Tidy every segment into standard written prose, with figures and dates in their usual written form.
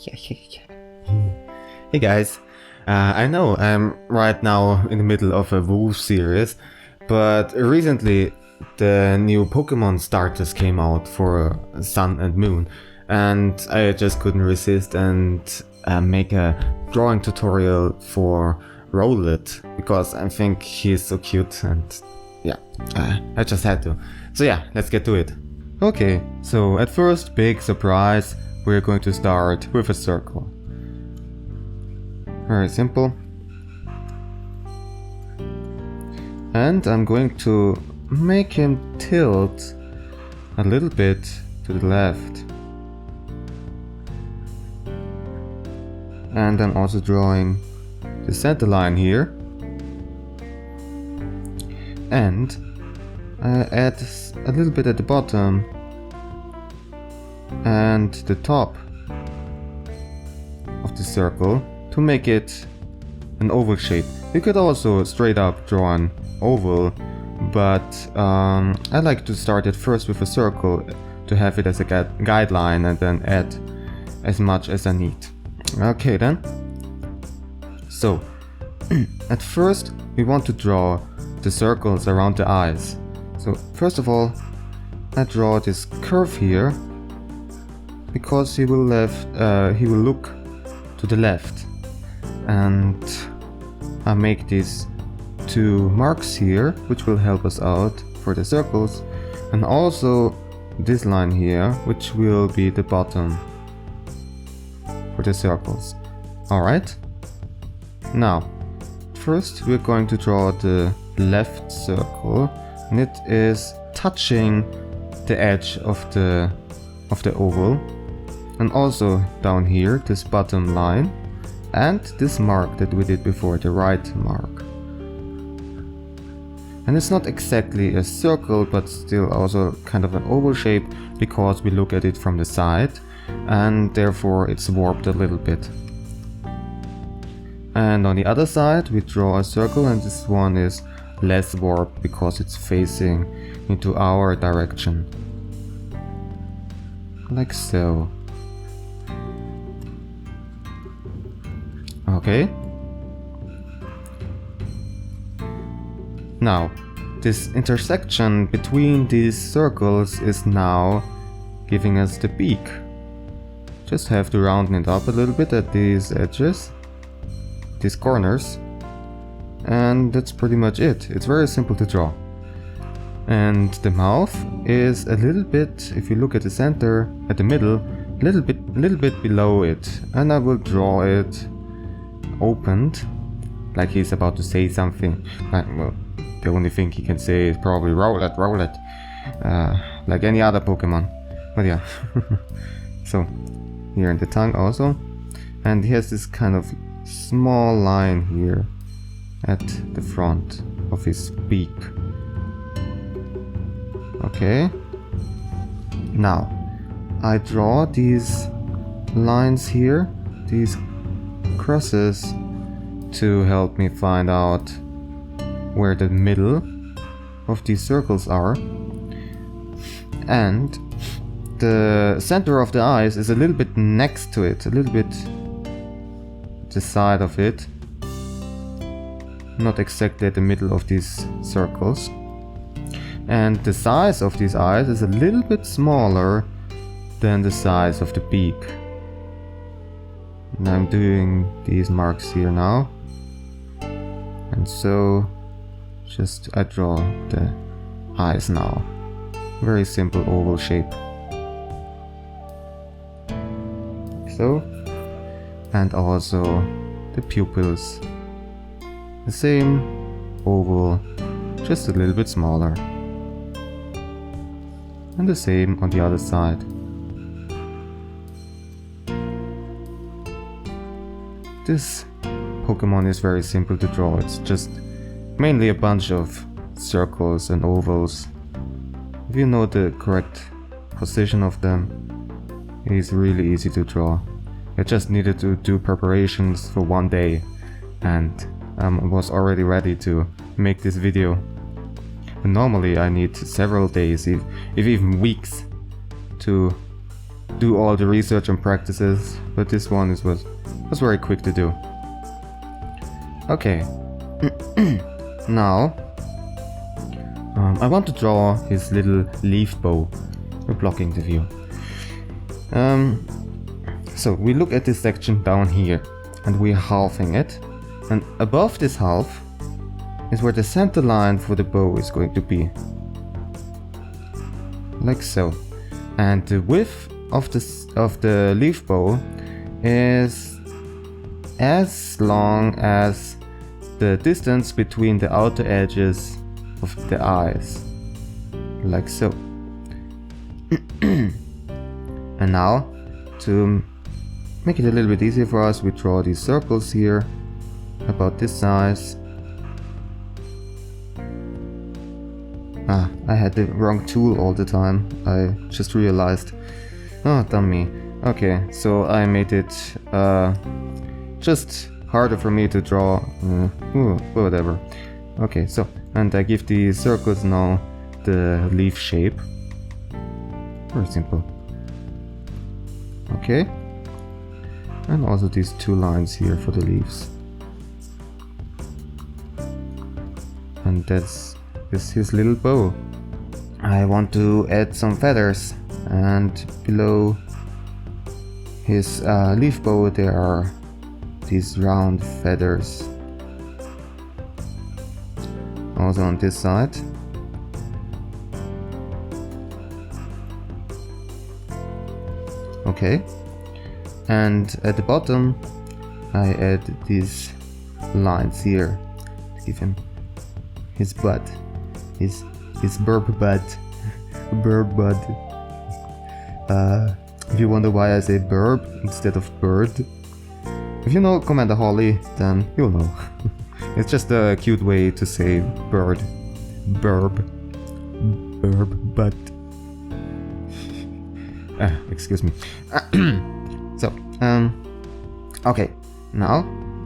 Hey guys, I know I'm right now in the middle of a Wolf series, but recently the new Pokemon starters came out for Sun and Moon, and I just couldn't resist and make a drawing tutorial for Rowlet, because I think he's so cute and yeah, I just had to. So yeah, let's get to it. Okay, so at first, big surprise, we're going to start with a circle. Very simple. And I'm going to make him tilt a little bit to the left. And I'm also drawing the center line here. And add a little bit at the bottom and the top of the circle to make it an oval shape. You could also straight up draw an oval, but I like to start it first with a circle to have it as a guideline and then add as much as I need. Okay then. So at first we want to draw the circles around the eyes. So first of all, I draw this curve here because he will look to the left, and I make these two marks here which will help us out for the circles, and also this line here which will be the bottom for the circles. Alright, now first we're going to draw the left circle, and it is touching the edge of the oval, and also down here this bottom line and this mark that we did before, the right mark. And it's not exactly a circle, but still also kind of an oval shape because we look at it from the side, and therefore it's warped a little bit. And on the other side we draw a circle, and this one is less warped because it's facing into our direction. Like so. Okay. Now, this intersection between these circles is now giving us the beak. Just have to round it up a little bit at these edges, these corners, and that's pretty much it. It's very simple to draw. And the mouth is a little bit, if you look at the center, at the middle, a little bit below it, and I will draw it opened, like he's about to say something. Well, the only thing he can say is probably Rowlet, Rowlet, like any other Pokemon. But yeah. So here in the tongue also, and he has this kind of small line here at the front of his beak. Okay. Now I draw these lines here, these crosses, to help me find out where the middle of these circles are, and the center of the eyes is a little bit next to it, a little bit the side of it, not exactly at the middle of these circles. And the size of these eyes is a little bit smaller than the size of the beak. And I'm doing these marks here now. And so just I draw the eyes now. Very simple oval shape. So, and also the pupils. The same oval, just a little bit smaller. And the same on the other side. This Pokemon is very simple to draw. It's just mainly a bunch of circles and ovals. If you know the correct position of them, it is really easy to draw. I just needed to do preparations for one day, and was already ready to make this video. And normally I need several days, if even weeks, to do all the research and practices, but this one was very quick to do. Okay. Now I want to draw his little leaf bow. We're blocking the view. So we look at this section down here, and we're halving it, and above this half is where the center line for the bow is going to be, like so. And the width of the leaf bow is as long as the distance between the outer edges of the eyes, like so. And now, to make it a little bit easier for us, we draw these circles here about this size. I had the wrong tool all the time, I just realized. Oh, damn me. Okay, so I made it just harder for me to draw. Whatever. Okay, so, and I give the circles now the leaf shape. Very simple. Okay. And also these two lines here for the leaves. And that's his little bow. I want to add some feathers, and below his leaf bow there are these round feathers. Also on this side. Okay. And at the bottom I add these lines here to give him his butt. His burp butt. Burp butt. If you wonder why I say burp instead of bird, if you know Commander Holly, then you'll know. It's just a cute way to say bird. Burp. Burp butt. Excuse me. So, okay, now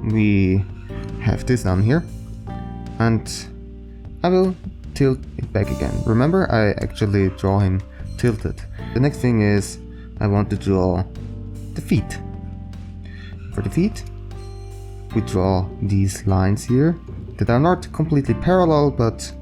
we have this down here, and I will tilt it back again. Remember, I actually draw him tilted. The next thing is I want to draw the feet. For the feet, we draw these lines here that are not completely parallel, but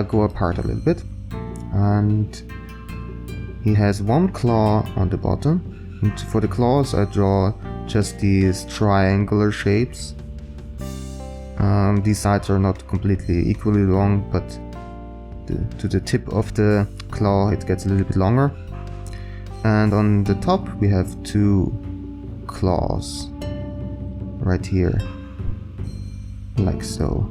go apart a little bit. And he has one claw on the bottom. And for the claws I draw just these triangular shapes. These sides are not completely equally long, but to the tip of the claw it gets a little bit longer. And on the top we have two claws right here, like so.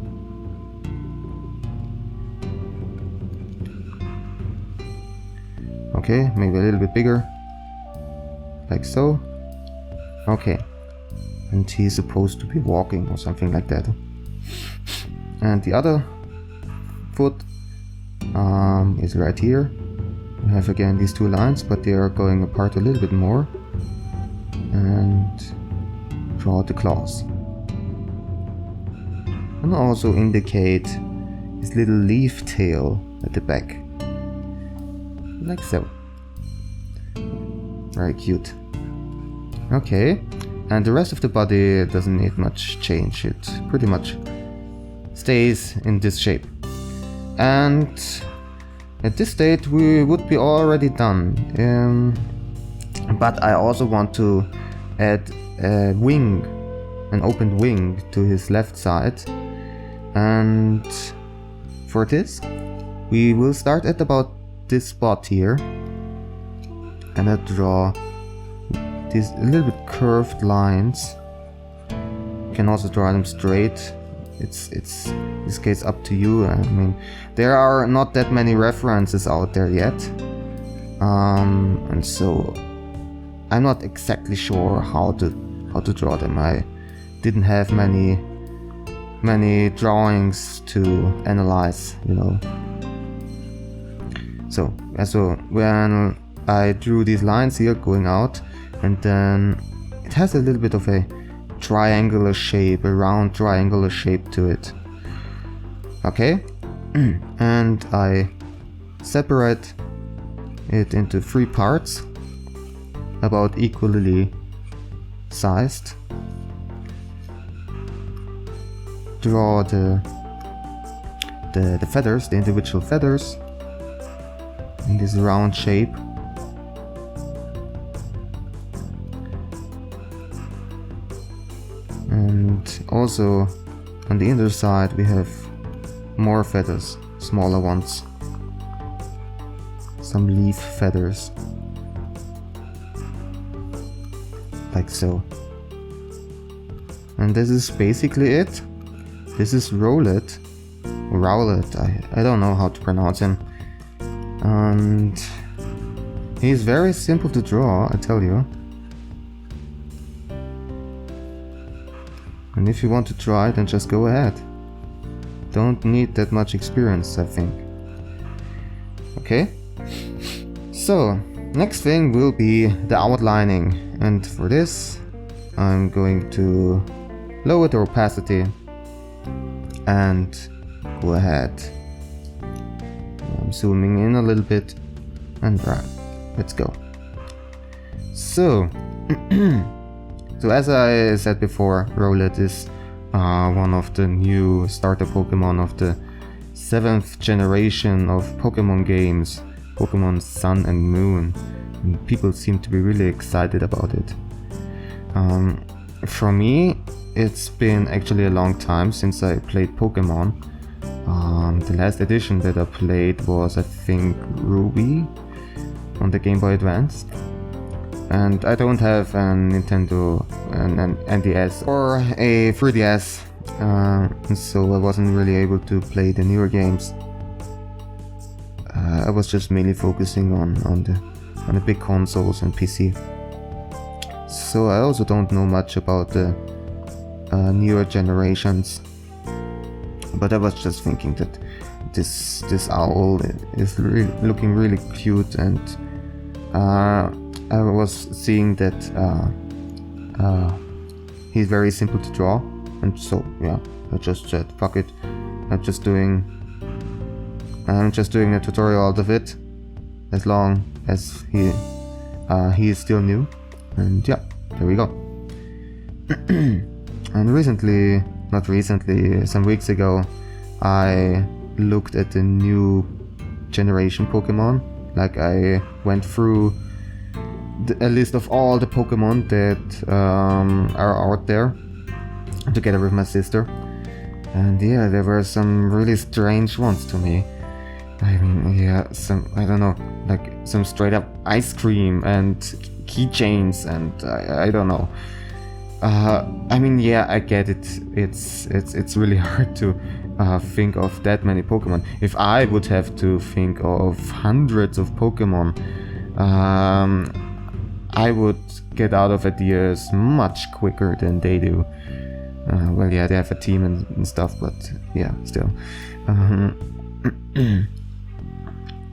Okay, maybe a little bit bigger, like so. Okay, and he's supposed to be walking or something like that. And the other foot is right here. We have again these two lines, but they are going apart a little bit more. And draw the claws. And also indicate his little leaf tail at the back, like so. Very cute. Okay, and the rest of the body doesn't need much change. It pretty much stays in this shape. And at this state we would be already done. But I also want to add a wing, an opened wing to his left side. And for this we will start at about this spot here, and I draw these a little bit curved lines. You can also draw them straight. It's in this case up to you. I mean, there are not that many references out there yet, and so I'm not exactly sure how to draw them. I didn't have many drawings to analyze, you know. So when I drew these lines here going out, and then it has a little bit of a triangular shape, a round triangular shape to it. Okay, and I separate it into three parts, about equally sized. Draw the feathers, the individual feathers, in this round shape. And also on the inner side we have more feathers, smaller ones, some leaf feathers, like so. And this is basically it. This is Rowlet. I don't know how to pronounce him. And he's very simple to draw, I tell you. And if you want to try, then just go ahead. Don't need that much experience, I think. Okay? So, next thing will be the outlining. And for this, I'm going to lower the opacity and go ahead. I'm zooming in a little bit and right, let's go. So, so as I said before, Rowlet is one of the new starter Pokemon of the 7th generation of Pokemon games, Pokemon Sun and Moon, and people seem to be really excited about it. For me, it's been actually a long time since I played Pokemon. The last edition that I played was, I think, Ruby on the Game Boy Advance. And I don't have a Nintendo, an NDS or a 3DS, so I wasn't really able to play the newer games. I was just mainly focusing on the big consoles and PC. So I also don't know much about the newer generations. But I was just thinking that this owl is looking really cute, and I was seeing that he's very simple to draw, and so yeah, I just said fuck it. I'm just doing a tutorial out of it, as long as he is still new, and yeah, there we go. And some weeks ago, I looked at the new generation Pokemon. Like, I went through a list of all the Pokemon that are out there, together with my sister. And yeah, there were some really strange ones to me. I mean, yeah, I don't know, like some straight up ice cream and keychains, and I don't know. I mean, yeah, I get it. It's really hard to think of that many Pokemon. If I would have to think of hundreds of Pokemon, I would get out of ideas much quicker than they do. Well, yeah, they have a team and stuff, but yeah, still.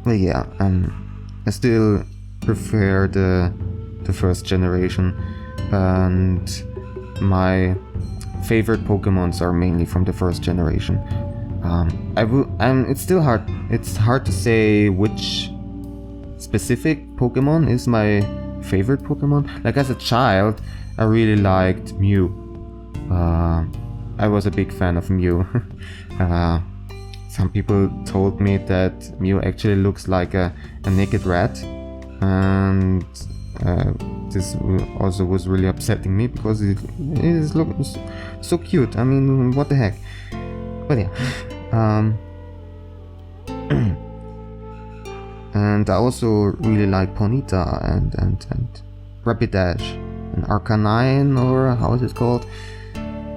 Well, yeah, I still prefer the first generation, and my favorite Pokemons are mainly from the first generation. It's still hard. It's hard to say which specific Pokemon is my favorite Pokemon. Like, as a child, I really liked Mew. I was a big fan of Mew. Some people told me that Mew actually looks like a naked rat, and this also was really upsetting me because it is looking so cute. I mean, what the heck? But yeah, and I also really like Ponyta and Rapidash and Arcanine, or how is it called?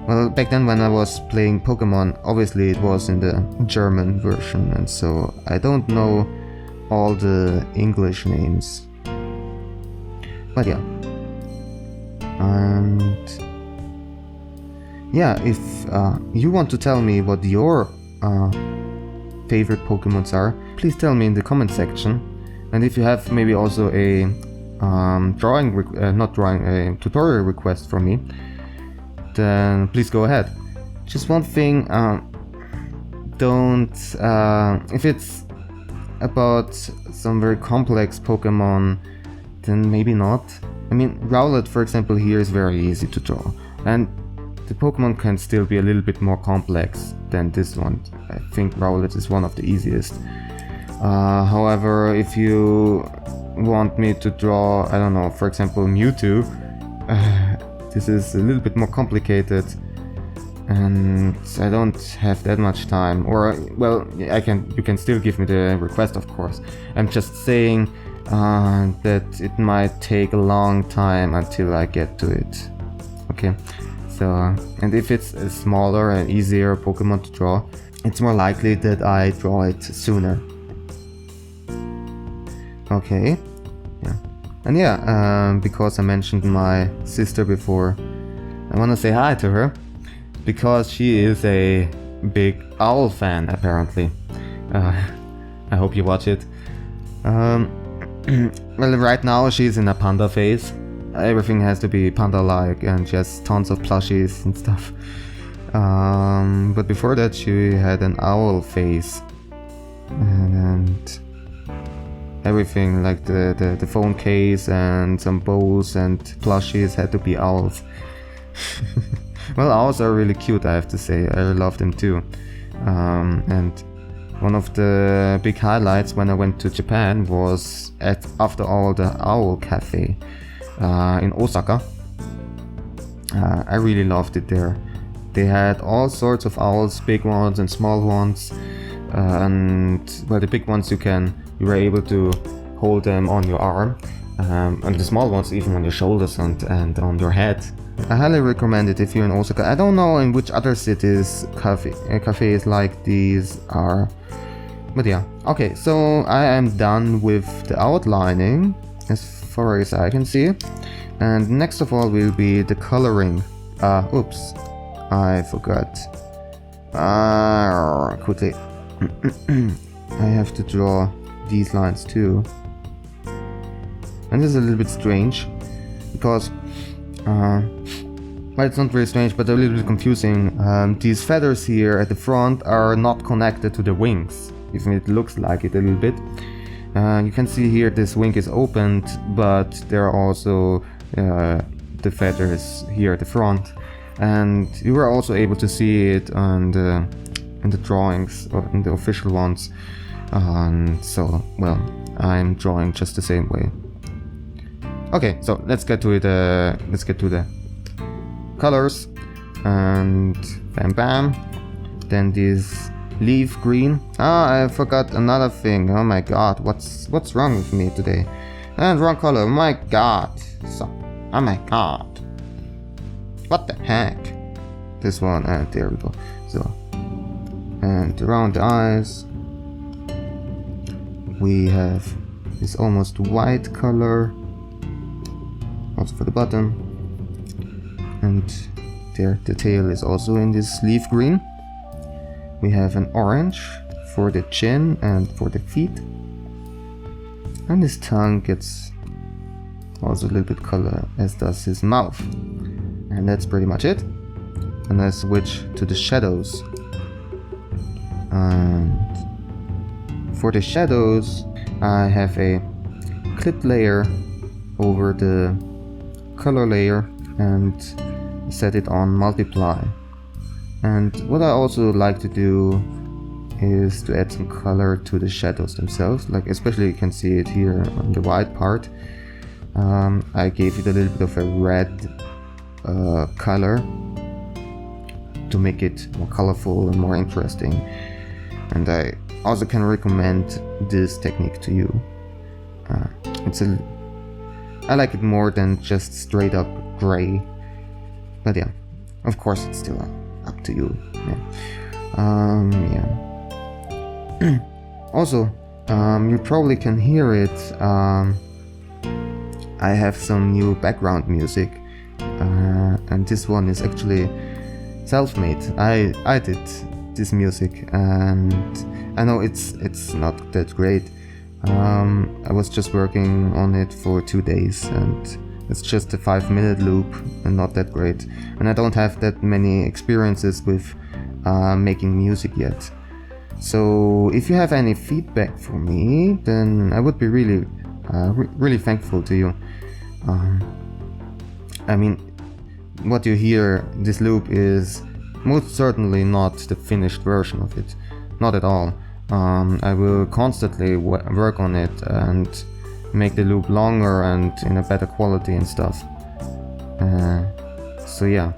Well, back then when I was playing Pokemon, obviously it was in the German version, and so I don't know all the English names. But yeah. And yeah, if you want to tell me what your favorite Pokemons are, please tell me in the comment section. And if you have maybe also a tutorial request from me, then please go ahead. Just one thing, don't, if it's about some very complex Pokemon, then maybe not. I mean, Rowlet, for example, here is very easy to draw, and the Pokemon can still be a little bit more complex than this one. I think Rowlet is one of the easiest. However, if you want me to draw, I don't know, for example, Mewtwo, this is a little bit more complicated, and I don't have that much time. Or, well, you can still give me the request, of course. I'm just saying that it might take a long time until I get to it. Okay. So, and if it's a smaller and easier Pokemon to draw, it's more likely that I draw it sooner. Okay, yeah. And yeah, because I mentioned my sister before, I want to say hi to her, because she is a big owl fan, apparently. I hope you watch it. Well, right now she's in a Panda Face. Everything has to be panda-like, and she has tons of plushies and stuff. But before that she had an owl face. And everything, like the phone case and some bows and plushies had to be owls. Well, owls are really cute, I have to say. I love them too. And one of the big highlights when I went to Japan was after all the Owl Cafe in Osaka. I really loved it there. They had all sorts of owls, big ones and small ones, and well, the big ones you were able to hold them on your arm, and the small ones even on your shoulders and on your head. I highly recommend it if you're in Osaka. I don't know in which other cities cafes like these are, but yeah. Okay, so I am done with the outlining as far as I can see, and next of all will be the coloring. Oops, I forgot. Quickly. I have to draw these lines too, and this is a little bit strange because well, it's not very strange, but a little bit confusing. These feathers here at the front are not connected to the wings, even it looks like it a little bit. You can see here this wing is opened, but there are also the feathers here at the front, and you were also able to see it on in the drawings, or in the official ones. So, well, I'm drawing just the same way. Okay, so let's get to it. Let's get to the colors, and bam bam. Then this leaf green. I forgot another thing. Oh my god, what's wrong with me today? And wrong color. Oh my god. Oh my god. What the heck? This one, and there we go. So, and around the eyes we have this almost white color, also for the bottom, and there the tail is also in this leaf green. We have an orange for the chin and for the feet, and his tongue gets also a little bit color, as does his mouth, and that's pretty much it. And I switch to the shadows, and for the shadows I have a clip layer over the color layer and set it on multiply. And what I also like to do is to add some color to the shadows themselves, like especially you can see it here on the white part. I gave it a little bit of a red color to make it more colorful and more interesting, and I also can recommend this technique to you. I like it more than just straight up gray, but yeah, of course it's still up to you. Yeah. Also, you probably can hear it. I have some new background music, and this one is actually self-made. I did this music, and I know it's not that great. I was just working on it for 2 days, and it's just a 5-minute loop and not that great. And I don't have that many experiences with making music yet. So if you have any feedback for me, then I would be really thankful to you. I mean, what you hear, this loop is most certainly not the finished version of it, not at all. I will constantly work on it and make the loop longer and in a better quality and stuff. So yeah,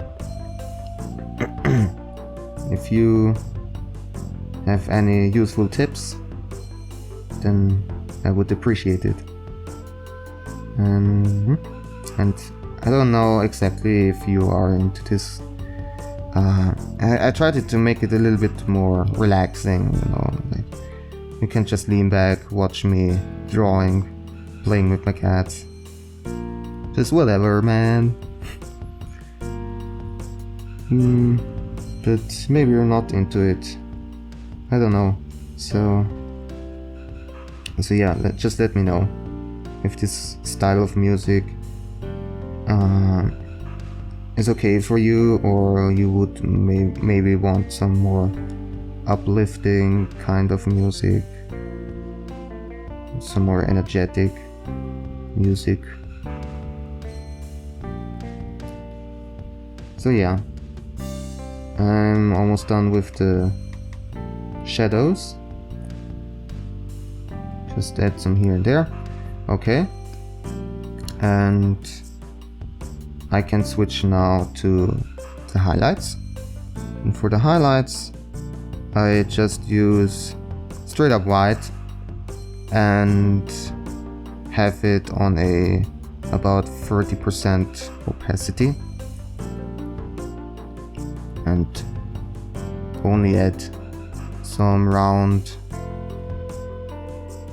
if you have any useful tips, then I would appreciate it. And I don't know exactly if you are into this. I tried to make it a little bit more relaxing, you know, like you can just lean back, watch me drawing, playing with my cats. Just whatever, man. But maybe you're not into it. I don't know. So yeah, just let me know if this style of music is okay for you, or you would maybe want some more uplifting kind of music, some more energetic music. So yeah, I'm almost done with the shadows. Just add some here and there. Okay, and I can switch now to the highlights. And for the highlights, I just use straight up white and have it on about 30% opacity, and only add some round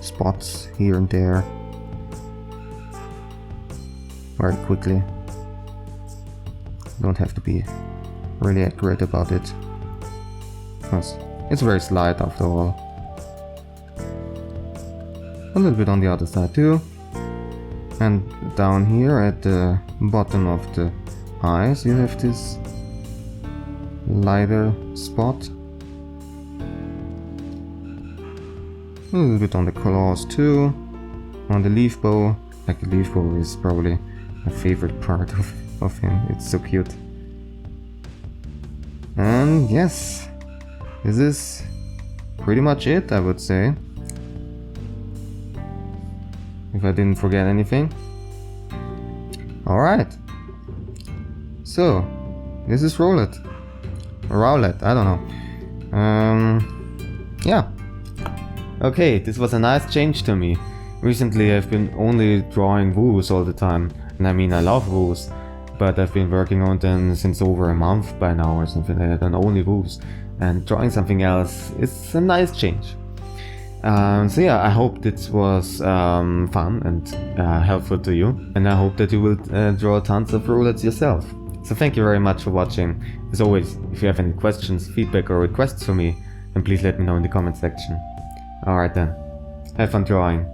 spots here and there very quickly. Don't have to be really accurate about it, because it's very slight after all. A little bit on the other side too, and down here at the bottom of the eyes you have this lighter spot. A little bit on the claws too, on the leaf bow. Like, the leaf bow is probably my favorite part of him. It's so cute. And yes, this is pretty much it, I would say, if I didn't forget anything. Alright, so this is Rowlet, I don't know. Yeah, okay, this was a nice change to me. Recently I've been only drawing woos all the time, and I mean, I love woos, but I've been working on them since over a month by now or something like that, and only woos, and drawing something else is a nice change. So yeah, I hope this was fun and helpful to you, and I hope that you will draw tons of Rowlets yourself. So thank you very much for watching. As always, if you have any questions, feedback or requests for me, then please let me know in the comment section. Alright then, have fun drawing.